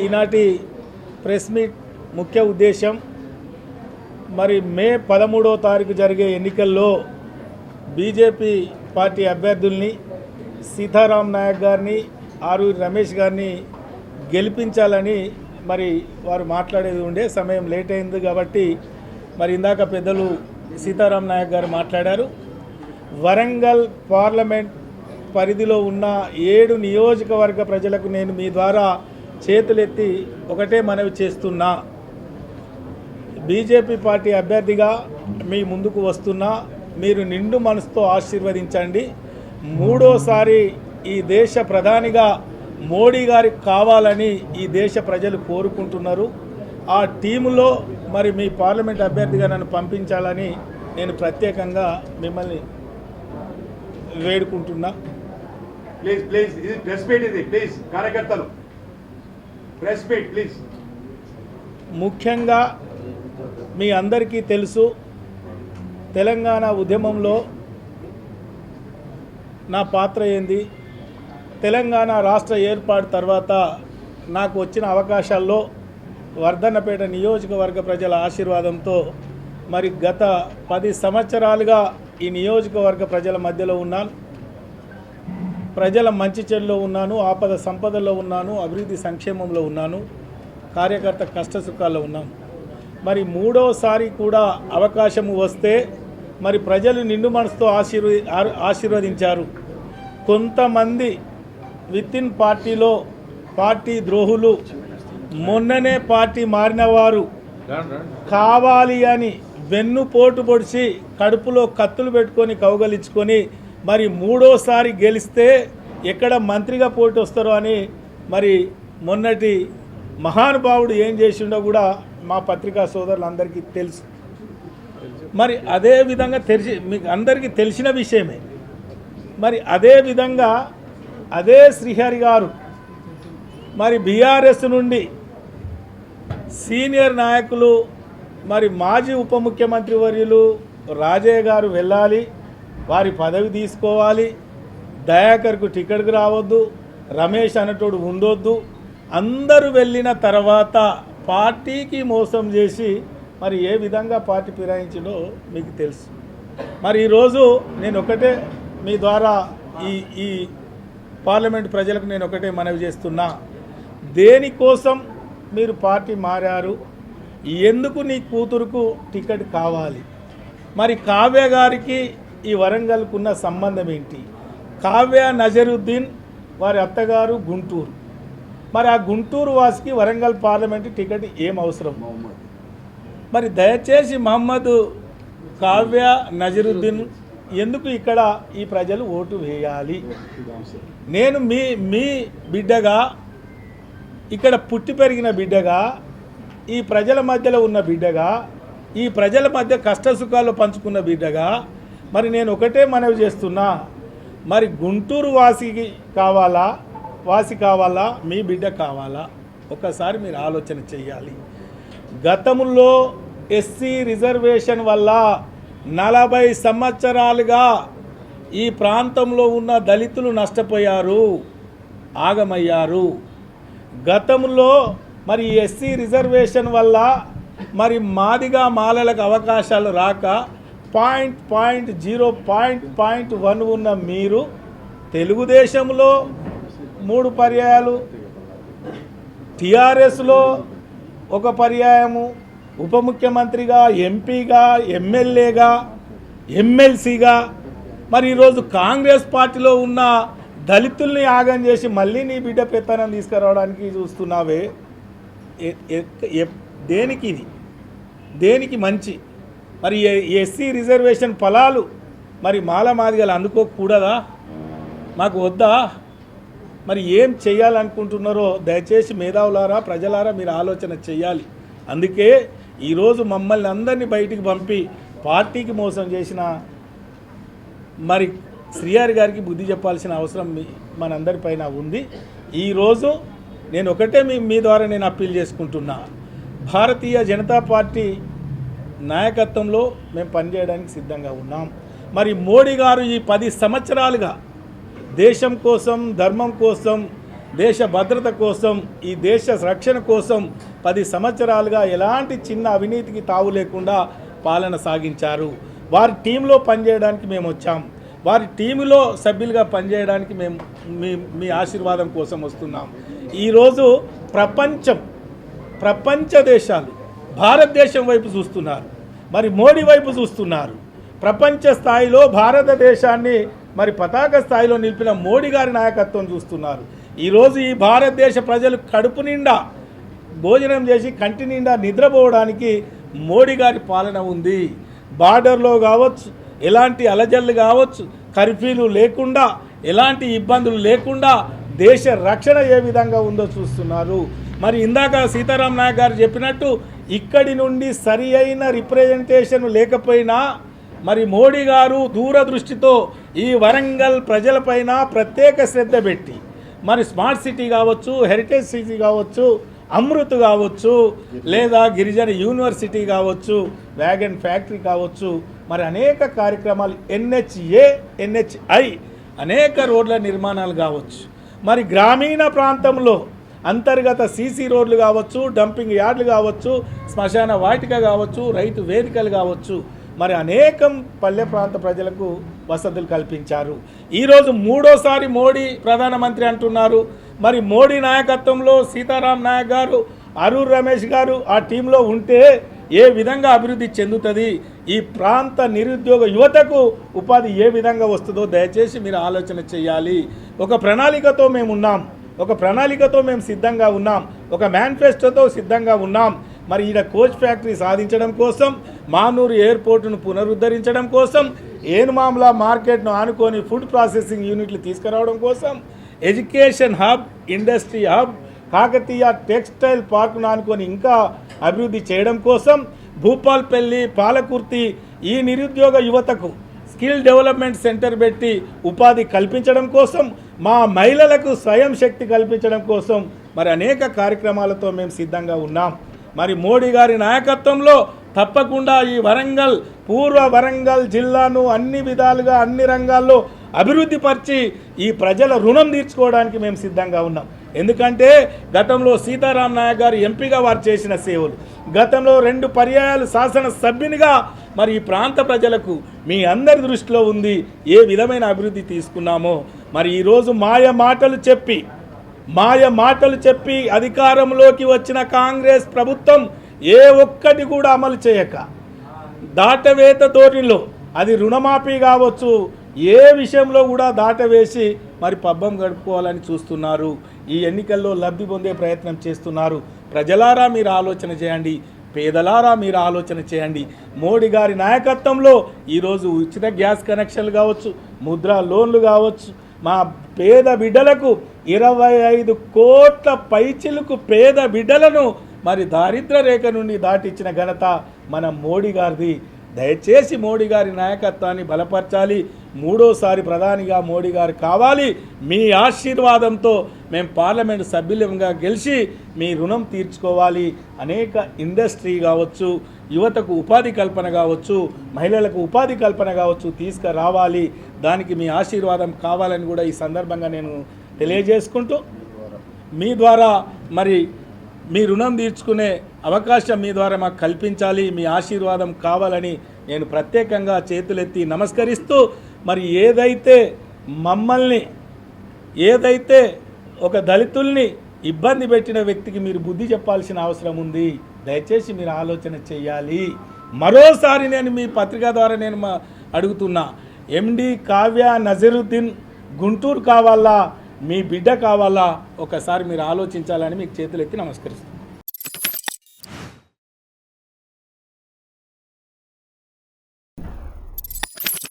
ఈనాటి press meet ముఖ్య ఉద్దేశం మరి మే 13వ తారీఖు జరిగే ఎన్నికల్లో బీజేపీ పార్టీ అభ్యర్థుల్ని సీతారాం నాయక్ గారిని ఆరూరి రమేష్ గారిని గెలిపించాలని మరి వారు మాట్లాడేది ఉండే సమయం లేట్ అయింది కాబట్టి మరి ఇందాక పెద్దలు సీతారాం నాయక్ గారు మాట్లాడారు. వరంగల్ పార్లమెంట్ పరిధిలో ఉన్న 7 నియోజకవర్గ ప్రజలకు నేను మీ ద్వారా చేతులెత్తి ఒకటే మనవి చేస్తున్నా. బీజేపీ పార్టీ అభ్యర్థిగా మీ ముందుకు వస్తున్నా. మీరు నిండు మనసుతో ఆశీర్వదించండి. 3వసారి ఈ దేశ ప్రధానిగా మోడీ గారికి కావాలని ఈ దేశ ప్రజలు కోరుకుంటున్నారు. ఆ టీములో మరి మీ పార్లమెంట్ అభ్యర్థిగా నన్ను పంపించాలని నేను ప్రత్యేకంగా మిమ్మల్ని వేడుకుంటున్నా. ప్లీజ్ ప్లీజ్ ఇది ప్రెస్ మీట్, ఇది ప్లీజ్ కార్యకర్తలు ప్రెస్ మీట్ ప్లీజ్. ముఖ్యంగా మీ అందరికీ తెలుసు, తెలంగాణ ఉద్యమంలో నా పాత్ర ఏంది. తెలంగాణ రాష్ట్ర ఏర్పాటు తర్వాత నాకు వచ్చిన అవకాశాల్లో వర్ధన్నపేట నియోజకవర్గ ప్రజల ఆశీర్వాదంతో మరి గత 10 సంవత్సరాలుగా ఈ నియోజకవర్గ ప్రజల మధ్యలో ఉన్నాను. ప్రజల మంచి చెడులో ఉన్నాను, ఆపద సంపదలో ఉన్నాను, అభివృద్ధి సంక్షేమంలో ఉన్నాను, కార్యకర్త కష్టసుఖాల్లో ఉన్నాను. మరి 3వసారి కూడా అవకాశం వస్తే మరి ప్రజలు నిండు మనసుతో ఆశీర్వదించారు. కొంతమంది వితిన్ పార్టీలో పార్టీ ద్రోహులు, మొన్ననే పార్టీ మారిన వారు కావాలి అని వెన్నుపోటు పొడిచి కడుపులో కత్తులు పెట్టుకొని కౌగలించుకొని మరి 3వసారి గెలిస్తే ఎక్కడ మంత్రిగా పోటీ వస్తారో అని మరి మొన్నటి మహానుభావుడు ఏం చేసిండో కూడా మా పత్రికా సోదరులందరికీ తెలుసు. మరి అదే విధంగా మీకు అందరికీ తెలిసిన విషయమే. మరి అదే విధంగా అదే శ్రీహరి గారు మరి బీఆర్ఎస్ నుండి సీనియర్ నాయకులు మరి మాజీ ఉప ముఖ్యమంత్రి వర్యులు రాజయ్య గారు వెళ్ళాలి, వారి పదవి తీసుకోవాలి, దయాకర్కు టికెట్కి రావద్దు, రమేష్ అనేటోడు ఉండొద్దు, అందరూ వెళ్ళిన తర్వాత పార్టీకి మోసం చేసి మరి ఏ విధంగా పార్టీ ఫిరాయించిందో మీకు తెలుసు. మరి ఈరోజు నేను ఒకటే మీ ద్వారా ఈ పార్లమెంట్ ప్రజలకు నేను ఒకటే మనవి చేస్తున్నా. దేనికోసం మీరు పార్టీ మారారు? ఎందుకు నీ కూతురుకు టికెట్ కావాలి? మరి కావ్య గారికి ఈ వరంగల్కున్న సంబంధం ఏంటి? కావ్య నజరుద్దీన్ వారి అత్తగారు గుంటూరు. మరి ఆ గుంటూరు వాసికి వరంగల్ పార్లమెంటు టికెట్ ఏం అవసరం? మరి దయచేసి మహమ్మద్ కావ్య నజరుద్దీన్ ఎందుకు ఇక్కడ ఈ ప్రజలు ఓటు వేయాలి? నేను మీ బిడ్డగా, ఇక్కడ పుట్టి పెరిగిన బిడ్డగా, ఈ ప్రజల మధ్యలో ఉన్న బిడ్డగా, ఈ ప్రజల మధ్య కష్టసుఖాలు పంచుకున్న బిడ్డగా మరి నేను ఒకటే మనవి చేస్తున్నా. మరి గుంటూరు వాసి కావాలా, మీ బిడ్డ కావాలా? ఒకసారి మీరు ఆలోచన చేయాలి. గతంలో ఎస్సీ రిజర్వేషన్ వల్ల 40 సంవత్సరాలుగా ఈ ప్రాంతంలో ఉన్న దళితులు నష్టపోయారు, ఆగమయ్యారు. గతంలో మరి ఎస్సీ రిజర్వేషన్ వల్ల మరి మాదిగా మాలలకు అవకాశాలు రాక 0.1 ఉన్న మీరు తెలుగుదేశంలో 3 పర్యాయాలు, టీఆర్ఎస్లో 1 పర్యాయము, ఉప ముఖ్యమంత్రిగా, ఎంపీగా, ఎమ్మెల్యేగా, ఎమ్మెల్సీగా, మరి ఈరోజు కాంగ్రెస్ పార్టీలో ఉన్న దళితుల్ని ఆగం చేసి మళ్ళీ నీ బిడ్డ పెత్తనం తీసుకురావడానికి చూస్తున్నావే. దేనికి ఇది? దేనికి మంచి? మరి ఎస్సీ రిజర్వేషన్ ఫలాలు మరి మాదిగలు అందుకోకూడదా? మాకు వద్దా? మరి ఏం చేయాలనుకుంటున్నారో దయచేసి మేధావులారా, ప్రజలారా మీరు ఆలోచన చేయాలి. అందుకే ఈరోజు మమ్మల్ని అందరినీ బయటికి పంపి పార్టీకి మోసం చేసిన మరి శ్రీహరి గారికి బుద్ధి చెప్పాల్సిన అవసరం మనందరిపైన ఉంది. ఈరోజు నేను ఒకటే మీ ద్వారా నేను అప్పీల్ చేసుకుంటున్నా. భారతీయ జనతా పార్టీ నాయకత్వంలో మేము పనిచేయడానికి సిద్ధంగా ఉన్నాం. మరి మోడీ గారు ఈ 10 సంవత్సరాలుగా దేశం కోసం, ధర్మం కోసం దేశ భద్రత కోసం, ఈ దేశ రక్షణ కోసం 10 సంవత్సరాలుగా ఎలాంటి చిన్న అవినీతికి తావు లేకుండా పాలన సాగించారు. వారి టీంలో పనిచేయడానికి మేము వచ్చాం. వారి టీములో సభ్యులుగా పనిచేయడానికి మేము మీ ఆశీర్వాదం కోసం వస్తున్నాం. ఈరోజు ప్రపంచ దేశాలు భారతదేశం వైపు చూస్తున్నారు, మరి మోడీ వైపు చూస్తున్నారు. ప్రపంచ స్థాయిలో భారతదేశాన్ని మరి పతాక స్థాయిలో నిలిపిన మోడీ గారి నాయకత్వం చూస్తున్నారు. ఈరోజు ఈ భారతదేశ ప్రజలు కడుపు నిండా భోజనం చేసి కంటి నిండా నిద్రపోవడానికి మోడీ గారి పాలన ఉంది. బార్డర్లో కావచ్చు, ఎలాంటి అలజల్లు కావచ్చు, కర్ఫ్యూలు లేకుండా, ఎలాంటి ఇబ్బందులు లేకుండా దేశ రక్షణ ఏ విధంగా ఉందో చూస్తున్నారు. మరి ఇందాక సీతారాం నాయక్ గారు చెప్పినట్టు ఇక్కడి నుండి సరి అయిన రిప్రజెంటేషన్ లేకపోయినా మరి మోడీ గారు దూరదృష్టితో ఈ వరంగల్ ప్రజలపైన ప్రత్యేక శ్రద్ధ పెట్టి మరి స్మార్ట్ సిటీ కావచ్చు, హెరిటేజ్ సిటీ కావచ్చు, అమృత్ కావచ్చు, లేదా గిరిజన యూనివర్సిటీ కావచ్చు, వ్యాగన్ ఫ్యాక్టరీ కావచ్చు, మరి అనేక కార్యక్రమాలు NHA, NHI అనేక రోడ్ల నిర్మాణాలు కావచ్చు, మరి గ్రామీణ ప్రాంతంలో అంతర్గత CC రోడ్లు కావచ్చు, డంపింగ్ యార్డులు కావచ్చు, శ్మశాన వాటిక కావచ్చు, రైతు వేదికలు కావచ్చు, మరి అనేకం పల్లె ప్రాంత ప్రజలకు వసతులు కల్పించారు. ఈరోజు 3వ మోడీ ప్రధానమంత్రి అంటున్నారు. మరి మోడీ నాయకత్వంలో సీతారాం నాయక్ గారు, అరూర్ రమేష్ గారు ఆ టీంలో ఉంటే ఏ విధంగా అభివృద్ధి చెందుతుంది, ఈ ప్రాంత నిరుద్యోగ యువతకు ఉపాధి ఏ విధంగా వస్తుందో దయచేసి మీరు ఆలోచన చేయాలి. ఒక ప్రణాళికతో మేము ఉన్నాం, ఒక ప్రణాళికతో మేము సిద్ధంగా ఉన్నాం, ఒక మేనిఫెస్టోతో సిద్ధంగా ఉన్నాం. మరి ఈడ కోచ్ ఫ్యాక్టరీ సాధించడం కోసం, మానూరు ఎయిర్పోర్టును పునరుద్ధరించడం కోసం, ఏనుమామ్ల మార్కెట్ను ఆనుకొని ఫుడ్ ప్రాసెసింగ్ యూనిట్లు తీసుకురావడం కోసం, education hub, industry hub, Kakatiya textile పార్క్ను ఆనుకొని ఇంకా అభివృద్ధి చేయడం కోసం, భూపాల్పల్లి, పాలకుర్తి ఈ నిరుద్యోగ యువతకు స్కిల్ డెవలప్మెంట్ సెంటర్ పెట్టి ఉపాధి కల్పించడం కోసం, మా మహిళలకు స్వయం శక్తి కల్పించడం కోసం మరి అనేక కార్యక్రమాలతో మేము సిద్ధంగా ఉన్నాం. మరి మోడీ గారి నాయకత్వంలో తప్పకుండా ఈ వరంగల్, పూర్వ వరంగల్ జిల్లాను అన్ని విధాలుగా అన్ని రంగాల్లో అభివృద్ధి పరిచి ఈ ప్రజల రుణం తీర్చుకోవడానికి మేము సిద్ధంగా ఉన్నాం. ఎందుకంటే గతంలో సీతారాం నాయక్ గారు ఎంపీగా వారు చేసిన సేవలు, గతంలో 2 పర్యాయాలు శాసనసభ్యునిగా మరి ఈ ప్రాంత ప్రజలకు మీ అందరి దృష్టిలో ఉంది ఏ విధమైన అభివృద్ధి తీసుకున్నామో. మరి ఈరోజు మాయ మాటలు చెప్పి అధికారంలోకి వచ్చిన కాంగ్రెస్ ప్రభుత్వం ఏ ఒక్కటి కూడా అమలు చేయక దాటవేత ధోరణిలో, అది రుణమాఫీ కావచ్చు, ఏ విషయంలో కూడా దాటవేసి మరి పబ్బం గడుపుకోవాలని చూస్తున్నారు. ఈ ఎన్నికల్లో లబ్ధి పొందే ప్రయత్నం చేస్తున్నారు. ప్రజలారా మీరు ఆలోచన చేయండి, పేదలారా మీరు ఆలోచన చేయండి. మోడీ గారి నాయకత్వంలో ఈరోజు ఉచిత గ్యాస్ కనెక్షన్లు కావచ్చు, ముద్రా లోన్లు కావచ్చు, మా పేద బిడ్డలకు 25 కోట్ల పైచిలకు పేద బిడ్డలను మరి దారిద్ర్య రేఖ నుండి దాటించిన ఘనత మన మోడీ గారిది. దయచేసి మోడీ గారి నాయకత్వాన్ని బలపరచాలి. 3వ ప్రధానిగా మోడీ గారు కావాలి. మీ ఆశీర్వాదంతో మేము పార్లమెంటు సభ్యులంగా గెలిచి మీ రుణం తీర్చుకోవాలి. అనేక ఇండస్ట్రీ కావచ్చు, యువతకు ఉపాధి కల్పన కావచ్చు, మహిళలకు ఉపాధి కల్పన కావచ్చు తీసుకురావాలి. దానికి మీ ఆశీర్వాదం కావాలని కూడా ఈ సందర్భంగా నేను తెలియజేసుకుంటూ, మీ ద్వారా మరి మీ రుణం తీర్చుకునే అవకాశం మీ ద్వారా మాకు కల్పించాలి. మీ ఆశీర్వాదం కావాలని నేను ప్రత్యేకంగా చేతులెత్తి నమస్కరిస్తూ, మరి ఏదైతే ఒక దళితుల్ని ఇబ్బంది పెట్టిన వ్యక్తికి మీరు బుద్ధి చెప్పాల్సిన అవసరం ఉంది. దయచేసి మీరు ఆలోచన చేయాలి. మరోసారి నేను మీ పత్రిక ద్వారా నేను అడుగుతున్నా, MD కావ్య నజరుద్దీన్ గుంటూరు కావాలా, మీ బిడ్డ కావాలా, ఒకసారి మీరు ఆలోచించాలని మీకు చేతులెత్తి నమస్కరిస్తున్నాను.